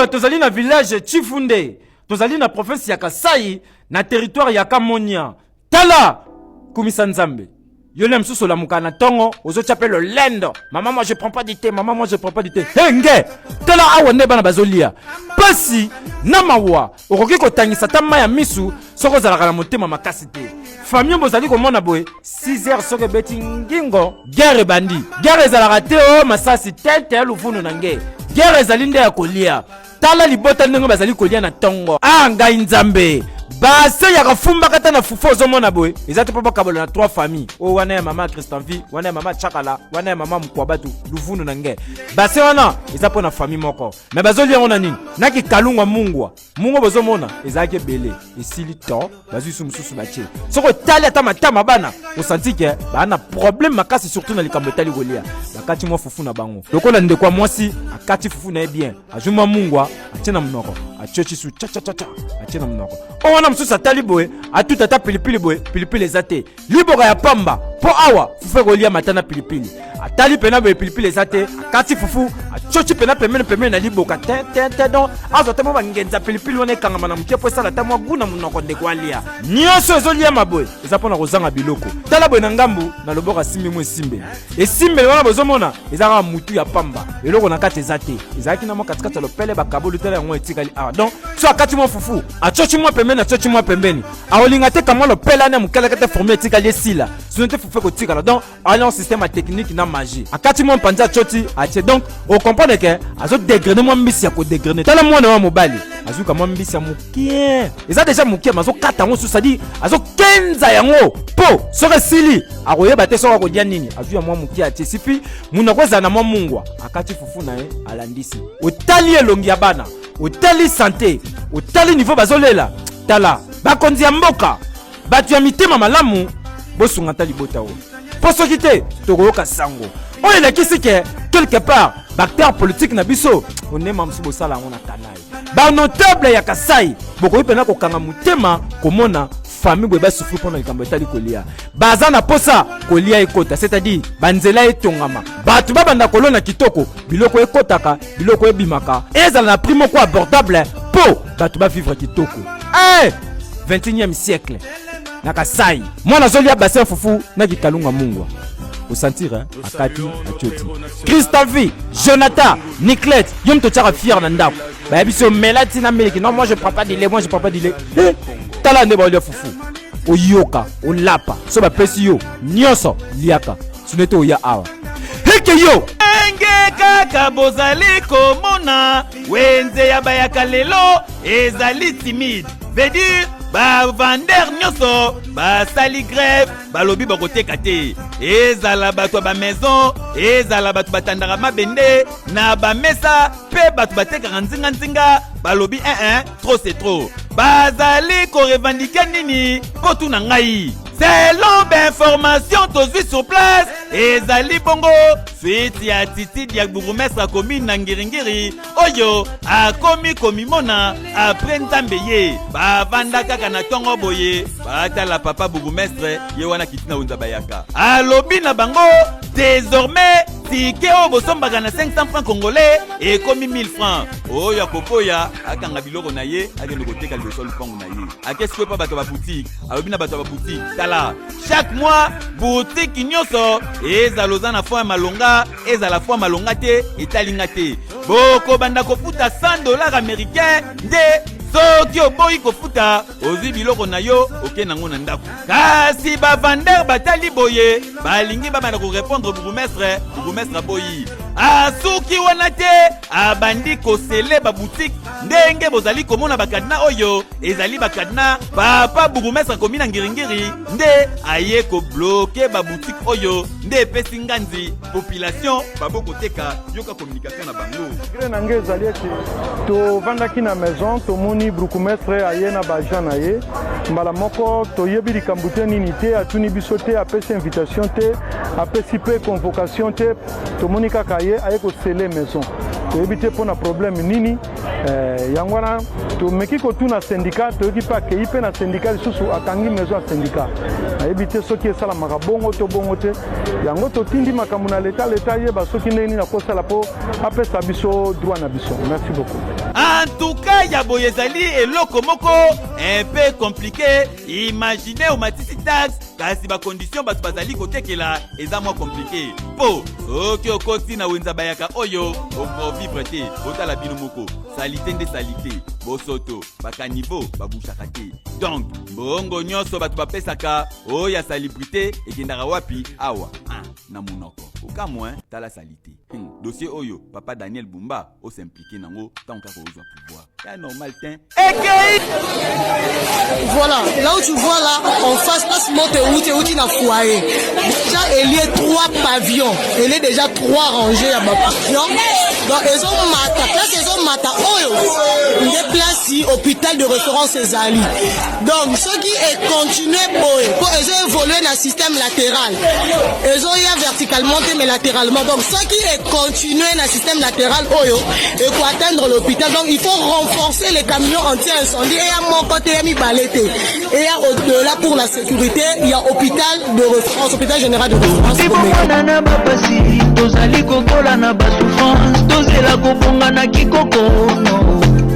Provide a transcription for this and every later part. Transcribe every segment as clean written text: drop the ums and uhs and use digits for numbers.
awa tozali na village Chifunde, tozali na province ya Kasai, na territoire ya Kamonia. Tala Kumisa Nzambe. Yolem sous la mukana tongo, aux autres appellent le lendo. Maman, moi je prends pas du thé, maman, moi je prends pas du thé. Henge! Tala awa neba na bazolia. Pasi, namawa, oroki ko tangisa tama ya misu, soko zalaka na motema makasi te. Famille bozali ko mona boy, 6h soko beti ngingo, guerre bandi. Guerre zalaka te o masasi tete luvunu nange. Guerre zalinde ya kolia. Tala libota ndenge bazali kolia na tongo. Ah ngai Nzambe. Base ya kafumba kata na fufu ozomona boy. Ezate papa kabolo na 3 familles. O wana ya mama Christianvi, wana ya mama Chakala, wana ya mama Mkwabatu, luvunu nange. Base wana ezapo na famille moko. Mais bazoli ngona nini? Naki kalungwa mungwa. Mungwa bozomona ezake bele. Esili to, bazusu mususu bache. Soko tali ata matama bana, osanti ke bana problème makasi surtout na likambo tali golia. Bakati mo fufu na bango. Lokola ndekwa mwasi akati fufu na bien. Ajuma mungwa atena mnoko. Achochi su cha cha cha cha. Atena mnoko. Wana msusa taliboe atuta ta pilipili boe pilipili zate liboka ya pamba po awa fufu kolia matana pilipili atali pena boe pilipili zate akati fufu achochi pena pemene na liboka te don azote mo bangenza pilipili wana kangama na mkie po sala ta mwa guna munoko ndekwalia nyoso ezolia maboe eza pona kozanga biloko tala boe na ngambu na loboka simbi mwe simbe esimbe wana bozomona ezaka mutu ya pamba eloko na kati zate ezaki na mo katikati lopele bakabulu tala yango etikali ah donc so akati mo fufu achochi mo pemene achochi mo pembeni aolinga te kama lopela na mukala kata formé etikali esila sunete fufu ko tikala donc alliance système technique na magie akati mo panza choti atie donc au comprendre que azo dégrainer mo mbisi ya ko dégrainer tala mwana wa mobali azuka mo mbisi ya mukie eza déjà mukie mazo kata ngo susadi azo kenza yango po sore sili akoyeba te soko ko dia nini azuya mo mukie atie sipi muna kweza na mo mungwa akati fufu na ye alandisi otali elongi ya bana otali santé otali niveau bazolela tala bakonzi ya mboka batu ya mitema malamu bosunga tali bota o poso kite tokoyoka sango oyo elekisi ke quelque part bacteur politique na biso onema msubo sala ngona kanai ba notable ya Kasai bokoyi pena kokanga mutema komona famille bwe basufri pona likambo etali kolia baza na posa kolia ekota c'est-à-dire banzela etongama batu babanda kolona kitoko biloko ekotaka biloko ebimaka ezala na primo ko abordable po batu ba vivre kitoko 21e siècle na Kasai mwana zolia bassin fufu na kikalunga mungwa au sentir akati achoti Christophe Jonathan Niclette yom to tchara fier na ndako ba biso melati na meliki non moi je prends pas de lait moi je prends pas de lait tala ne ba le fufu oyoka olapa so ba pesi yo nyoso liaka sunete oya awa heke yo enge kaka bozali komona wenze ya bayaka lelo ezali timide veut dire ba vendeur nyoso ba sali grève balobi bakoteka te ezala bato ba maison ezala bato batandaka mabende na ba mesa pe bato batekaka nzinga balobi trop c'est trop bazali ko revendiquer nini potu na ngai selon d'information tozwi sur place ezali bongo suite ya attitude ya bourgmestre commune na Ngiringiri oyo akomi komimona après nzambe ye bavanda kaka na tongo boye batala papa bourgmestre ye wana kitina unza bayaka alobi na bango désormais tike o bosombaka na 500 francs congolais ekomi 1000 francs oyo akopoya akanga biloko na ye akende koteka liboso lupango na ye akesikwe pa bato ba boutique alobi na bato ba boutique tala chaque mois boutique nyonso ezaloza na fois malonga ezala fois malonga te etalinga te boko banda kofuta $100 américains nde soki oboyi kofuta ozwi biloko na yo oke nango na ndako kasi bavander batali boye balingi babanda korépondre bourgmestre boyi asuki wana te abandi kosele baboutique ndenge bozali komona bakadina oyo ezali bakadina papa bourgmestre komi na Ngiringiri nde aye kobloke baboutique oyo nde epesi nganzi population babokoteka yoka communication na bango gré nange ezali ete tovandaki na maison tomoni bourgmestre aye na baagent na ye mbala moko toyebi likambo te nini te atuni biso te apesi invitation te apesi mpe convocation te tomoni kaka ye aye kosele maison toyebi te mpona problème nini yango wana tomeki kotuna syndicat toyoki mpe akei mpe na syndicat lisusu akangi maison ya syndicat nayebi te soki esalamaka bongo to bongo te yango totindi makambo na leta ayeba soki ndenge nini akosala mpo apesa biso droit na biso merci beaucoup En tout cas, Yaboye Zali et Lokomoko, un peu compliqué. Imaginez au matisi tax, kasi ba condition bato bazali kotekela eza moins compliqué. Po, soki okoti na wenza bayaka oyo, okovivre te, otala bino moko, salite nde salite, bosoto, baka niveau, babushaka te. Donc, bongo nyonso bato bapesaka, oya célébrité, ekendaka wapi, awa, na monoko. Aucun moins, t'as la salité. Dossier Oyo, papa Daniel Bumba, on s'impliquer dans le temps qu'on a pouvoir. C'est normal, tiens. Voilà, là où tu vois là, en face, passe monte où tu n'as foyer. Déjà, il y a 3 pavillons. Il y a déjà 3 rangées à ma pavillon. Donc, ils ont mata. Place, ils ont mata. Il y a place ici, hôpital de référence Ezali. Donc, ceux qui est continué pour ils ont évolué dans le système latéral. Ils ont eu verticalement, mais latéralement. Donc, ceux qui est continué dans le système latéral, et pour atteindre l'hôpital. Donc, il faut renforcer les camions anti-incendie. Et à mon côté, il y a mis balété. Et il y a au-delà pour la sécurité, il y a hôpital de référence, hôpital général de référence.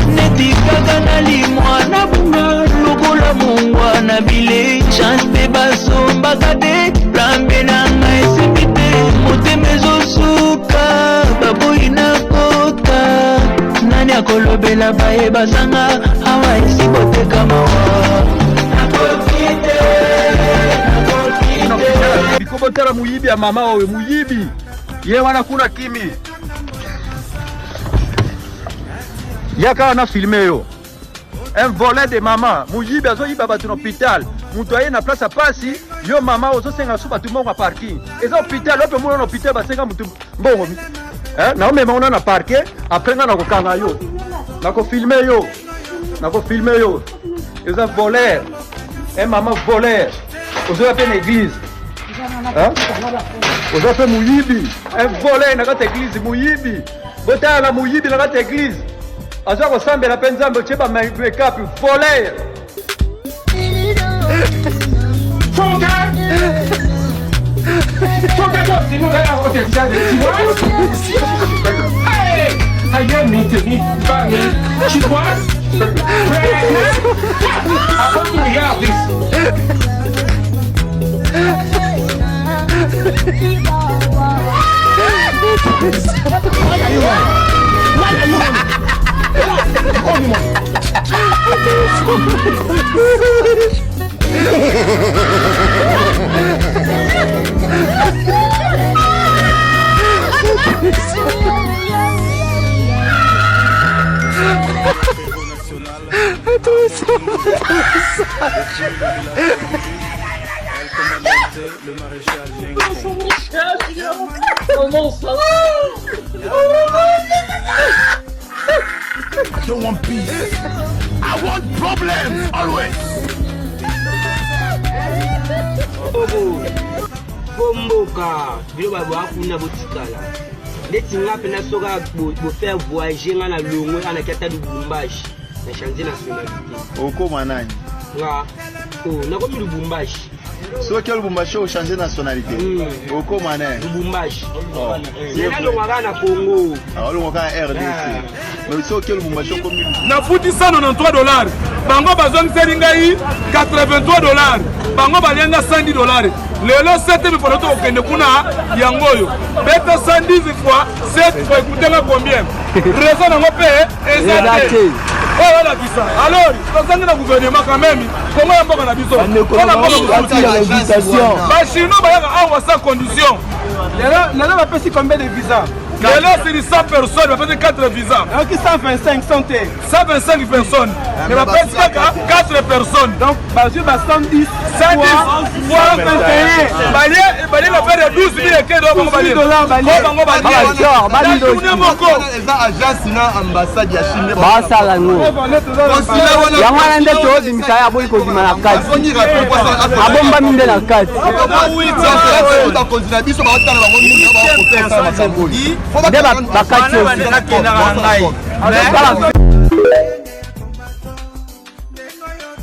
Netikaka na limwa na bunga lokola mongwa na bile chance te basombaka te lambe na ngai esembi te motema ezosuka baboyi na kota nani akolobela baye bazanga awa esi boteka mawa bikobotela muyibi ya mama oyo muyibi ye wana kuna kimi yaka na filmé yo un volet de maman muyibi azoyiba bato na hôpital mutu aye na place apasi yo mama ozosenga so bato mbongo ya parking eza hôpital ope muna na hôpital basenga mutu mbongo naomema una na parke apres nga nakokanga yo nakofilme yo eza voler un mama voler ozoya pe na église oza pe muyibi un voler na kati église muyibi botala muyibi na kati église aza kosambela mpe nzambe otie bamekapi voler I don't want peace. I want problems always. Bomboka, bilo ba kuna botikala. Leti ngape na soka bo faire voyager nga na longwe ana kata Lubumbashi na changer nationalité. Oko manani. Nga na ko Lubumbashi. So quel Lubumbashi o changer nationalité. Oko manani. Lubumbashi. Yena lo ngana Congo. Alo ngaka RDC. Mais so quel Lubumbashi o komi. Na futi $193. Bango bazong seringai $83. Bango balianga $110. Lelo 7 pour notre okende kuna yangoyo. Beta 110 fois 7 pour écouter combien. Raison nango pe ezate. Oh la visa. Alors, dans un gouvernement quand même, comment on va na biso? On a pas l'invitation. Ba chino ba awa sans condition. Lelo va payer combien de visas? Lelo c'est 100 personnes, va payer 4 visas. Donc 125 santé. 125 personnes. Mais va payer 4 personnes. Donc basu ba 110 fois 21. Bali va faire 12 000 et que donc bali $. Bali eza agence na ambassade ya Chine. Basala ngo. Yamwana nde tozi misaya boyi ko dimana kati. Abomba minde na kati.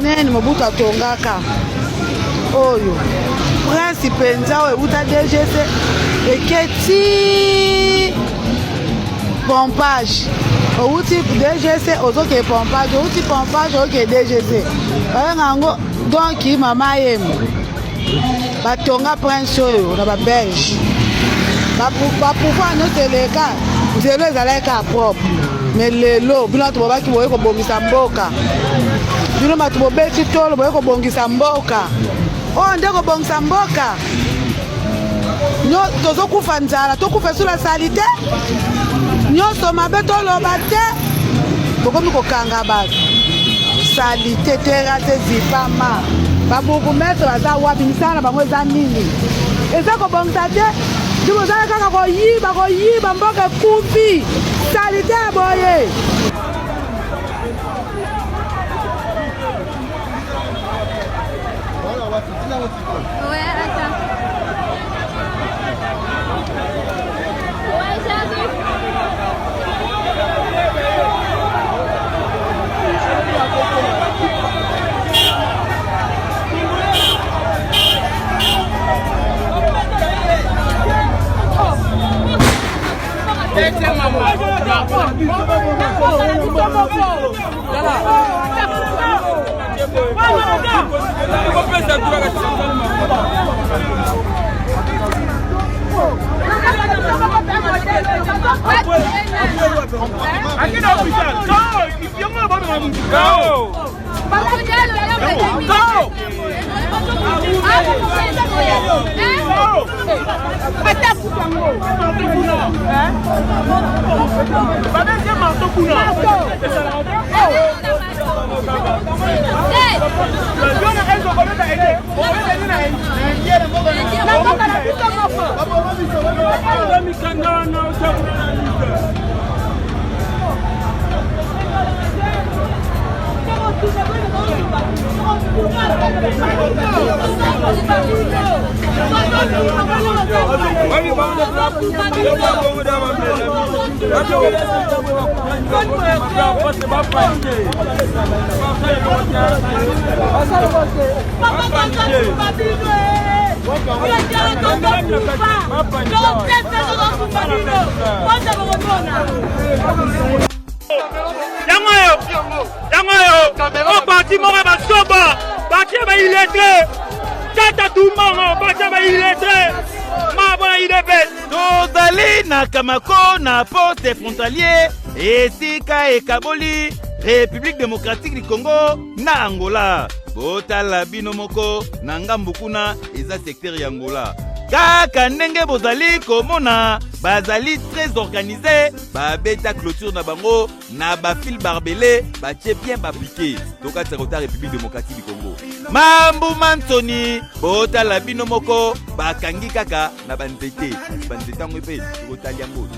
Nene Mobutu atongaka oyo prince penza oyo uta DGC eketi pompage outi DGC ozoke pompage outi pompage oke DGC babengango donc mama yemo batonga prince oyo na babelge bapouvoir nyonso eleka nzelo ezalaka propre mais lelo bino bato bobaki boye kobongisa mboka bino bato bobeti tolo boye kobongisa mboka oyo nde kobongisa mboka tozokufa nzala tokufa esula sali te nyonso mabe toloba te bokomi kokanga bato sali te terase zipama babukumetre baza wapi misala na bango eza nini eza kobongisa te tibozala kaka koyiba mboka ekufi sali te boye tozali na Kamako na poste frontalier esika ekaboli République démocratique du Congo na Angola. Botala bino moko na ngambu kuna eza secteur ya Angola. Kaka ndenge bozali komona bazali très organisé babeta clôture na bango na bafil barbelé batie bien bapliqué toka tsakota République démocratique du Congo. Mambu Mantoni botala bino moko bakangi kaka na banzete ngo pe botali yango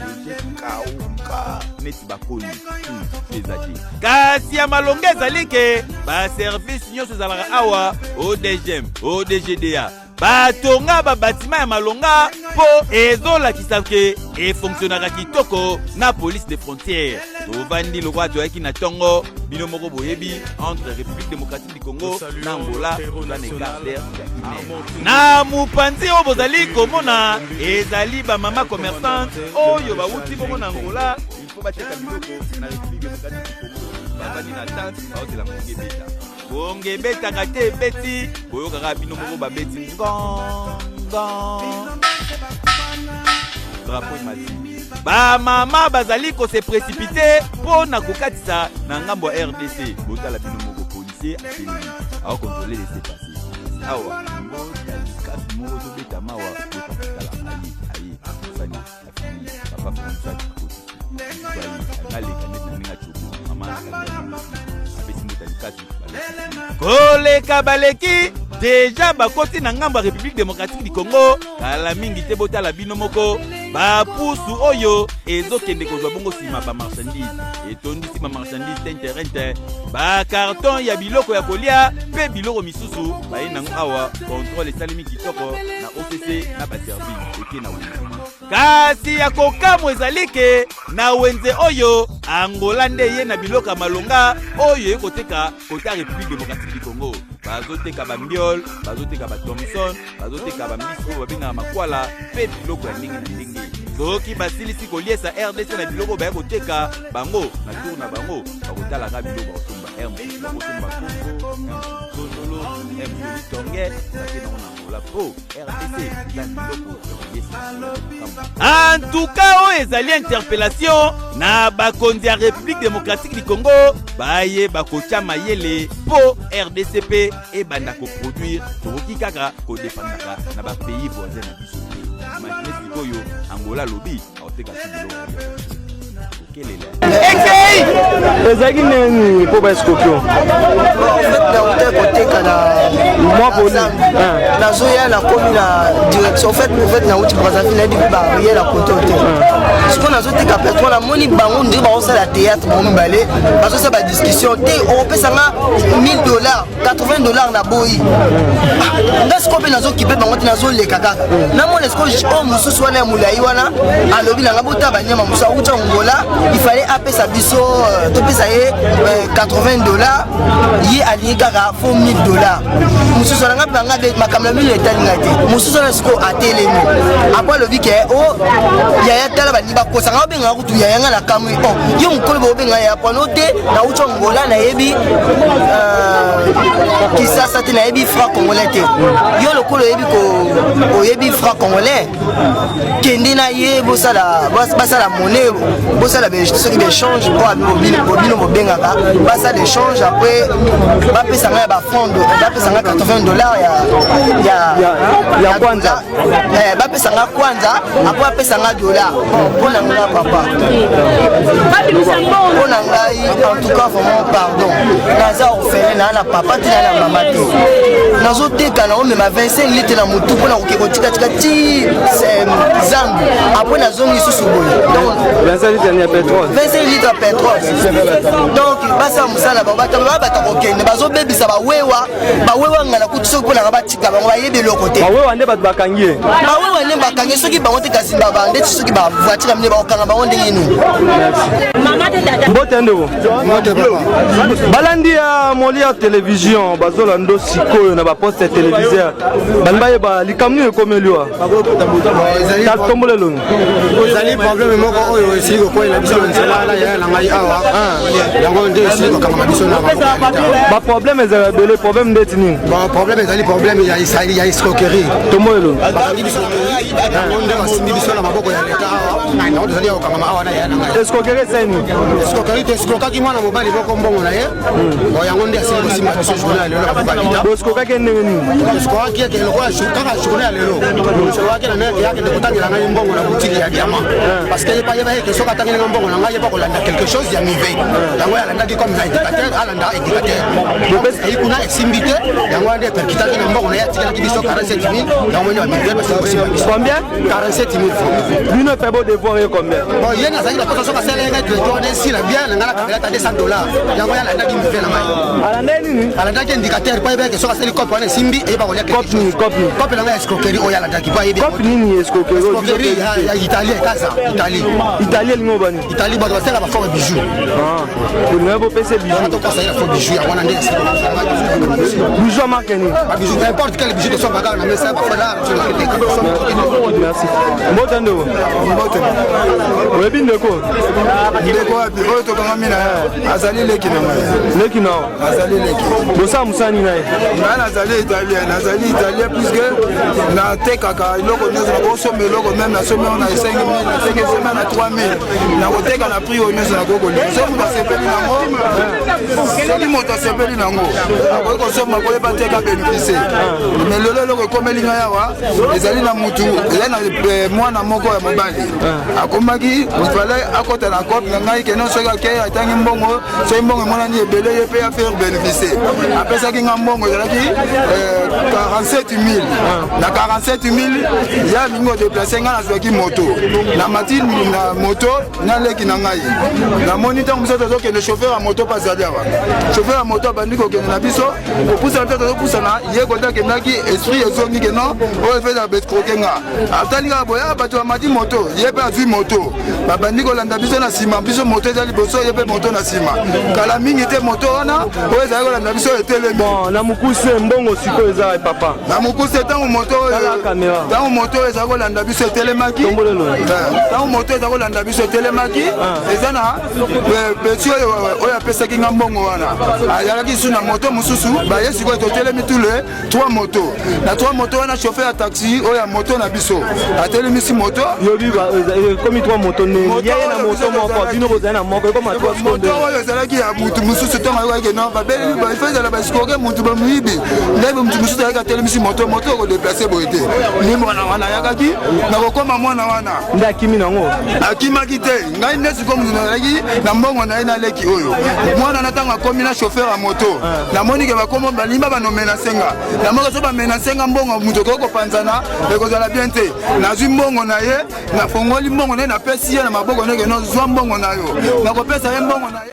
kauka neti bakoni ezaki kasi ya malonga ezali ke ba service nyonso ezalaka awa ODGM ODGDA batonga babatima ya malonga po ezolakisa ke efonctionnaka kitoko na police des frontières. Tovandi lokwa toyaki na tongo bino moko boyebi entre République démocratique du Congo na Angola na Niger na mupanzi oyo bozali komona ezali bamama commerçante oyo bawuti bongo na Angola il faut bateka biloko na République démocratique du Congo bazali na tante baotela monge beta bonge betaka te ebeti boyokaka bino moko babeti drapeau emati bamama bazali kose précipité mpo na kokatisa na ngambo ya RDC botala bino moko policier atelemi aokontrole laisser passer awa kasi moko tobeta mawa botakala aye sani afini papa françois naleka neti na ndenge atoko mama apesi motali kasi koleka baleki deja bakoti na ngambo ya République démocratique du Congo kala mingi te botala bino moko bapusu oyo ezokende kozwa bongo sima ba marchandise etondisi ba marchandise te bakarton ya biloko ya kolia pe biloko misusu baye nango awa contrôle esalemi kitoko na OCC na baservice eke na wenze kasi ya kokamo ezali ke na wenze oyo Angola nde ye na biloko ya malonga oyo ekoteka kota République démocratique du Congo bazoteka bambiol bazoteka bathomson bazoteka bamiso babengaka makwala pe biloko ya ndenge na ndenge soki basilisi koliesa RDC na biloko baya koteka bango na tour na bango bakotalaka biloko bakotumba bakotumba Kongo Tonge na po RDC en tout cas oyo ezali interpellation na bakonzi ya République démocratique du Congo baye bakotia mayele po RDCP ebanda koproduire tokoki kaka kodefandaka na bapays voisins na biso. Imaginez sikoyo Angola lobi aoteka biloko ezalaki nini mpo baescorpion koteka nazoya nakomi na direction fait nauti Brazzaville nayebi mpe baye na kote ote sikoyo nazoteka pétrole namoni bango ndiri baosala théâtre bango mibale bazosala badiscussion te okopesanga $1000 $80 na boyi nga sikoyo mpe nazokipe bango te nazoleka kaka namona sikoyo oyo mosusu wana ya molai wana alobi nanga bota banyama mosusu akuta Angola il fallait apesa biso topesa ye $80 ye alingi kaka fo $1000 mosusu nanga banga makambo ya milo etalinga te mosusu wana siko atelemi apo alobi ke o yaya tala balingi bakosanga obengaka kutu yayanga na kamwi yo mokolo bobenga ya pano te nauti Angola nayebi Kisasa te nayebi franc congolais te yo lokolo oyebi franc congolais kende na ye basala monnaie bosala soki d'échange po bino bobengaka basala d'échange après bapesanga ya bafond bapesanga $80 ya kwanza bapesanga kwanza après bapesanga dollar mpo na nga papa mpo na ngai en tout cas vraiment pardon naza orphelin na papa te na mama te nazoteka na omema 25 litre na motu mpona koke kotika ti zangu après nazongi lisusu boye 25 litres ya pétrole 25 litres ya pétrole donc basala mosala bango bata kokende bazobebisa bawewa ngana kuti soki mponaka batika bango bayebi eloko te bawewa nde bato bakangi ye bawewa nde bakangi soki bango te kasi babande ti soki bavoiture mine bakokanga bango ndenge nini mbote ndeko balandi ya moli ya télévision bazolanda sikoyo na baposte téléviseur bani bayeba likambo nini ekomeliwa tombola elongi ezali problème moko oyo esili kokwela biso na nzela na yaya na ngai awa yango nde esili kokangama biso na baproblème ezala ebele problème ndeti nini problème ezali problème ya escroquerie tombola elongi bakangi biso yango nde basimbi biso na maboko ya leta awa yango ezali ya kokangama awa na yaya na ngai escroquerie esali nini escroquerie te escroquaki mwana mobali moko mbongo na ye yango nde asili kosimba biso journée ya lelo bakobalita escroquaki ndenge nini escroquaki eke lokola kaka journée ya lelo escroquaki na meke yakende kotangela ngai mbongo na boutique ya diamant parce que yeba eke soki atangelinga mbongo na ngai yeba kolanda quelque chose ya mive yango alandaki comme na indicateur alanda indicateur eyi kuna esimbi te yango ande eperkitaki na mbongo na ye atikelaki biso 47 000 yango nde bamive basimba biso combien 47 000 francs bino pe bo devoir ye combien bon ye nazalaki na poto soki asalenga directeur nesila bien nanga nakabelata $200 yango ye alandaki mive na ngai alandaki nini alandaki indicateur po yeba eke soki asali cope wana esimbi eyeba kolia cope na ngai ya escroquerie oyo alandaki po ayebi cope nini escroquerie ya Italie ekaza Italie lingo bani Italie bato basala bafort bijou olinga bopesa bijou tokosala fort bijou yango wana nde bijou marque nini bijou n'importe quel bijou tosombaka na mesa bafola merci mbote ndeko oyebi ndeko wapi oyo tokangami na azali leki na ngai leki nao azali leki bosala mosani na ye ngai nazali italien puisque natekaka eloko nyonso nakosomba eloko meme nasombi yango na 5 000 nateki esomba na 3 000 nakoteka na prix oyo nyonso nakokolia soki moto asepeli nango soki moto asepeli nango akoki kosomba koyeba te ka bénéficie me lelo eloko ekomeli ngai awa ezali na mutu eza na mwana moko ya mobali akomaki fale akota na cope na ngai keno soki akei atangi mbongo soki mbongo emonani ebele ye mpe afaire bénéficie apesaki nga mbongo ezalaki 47 000 na 47 000 ya lingi odeplace ngai nazwaki moto na mati na moto naleki na ngai namoni ntango mosusu tozokende chauffeur ya moto mpe azali awa chauffeur ya moto abandi kokende na biso kopusana te tozopusana ye kota akendaki esprit ezongi ke non oyo efeza bescroke nga atali kaka boye bato bamati moto ye mpe azwi moto babandi kolanda biso na nsima biso moto eza liboso ye mpe moto na nsima kala mingi te moto wana oyo ezali kolanda biso etelemi na mokuse mbongo sikoyo eza papa na mokuse ntango moto oyo ezali kolanda biso etelemaki ntango moto ezali kolanda biso etelemaki eza na peti oyo apesaki nga mbongo wana azalaki su na moto mosusu baye sikoyo totelemi tule 3 moto na 3 moto wana chauffeur ya taxi oyo ya moto na biso atelemisi moto yobi komi 3 moto yeye na moto moko bino bozali na moko ekoma 3 seconde moto oyo ezalaki ya mutu mosusu ntango ayokaki no babeli baifezala basikoke mutu bamoyibi ndebe mutu mosusu ayaki atelemisi moto okodeplace boye te ndi mwana wana ayakaki nakokoma mwana wana nde akimi nango akimaki te ngai nde sikoyo mutu nazalaki na mbongo na ye naleki oyo mwana na ntango akomi na chauffeur ya moto namonike bakomo balimba banomenasenga namoka so bamenasenga mbongo mutu okoki kopanzana ekozala bien te nazwi mbongo na ye nafongoli mbongo na ye napesi ye na maboko ndenge no zwa mbongo na yo nakopesa ye mbongo na ye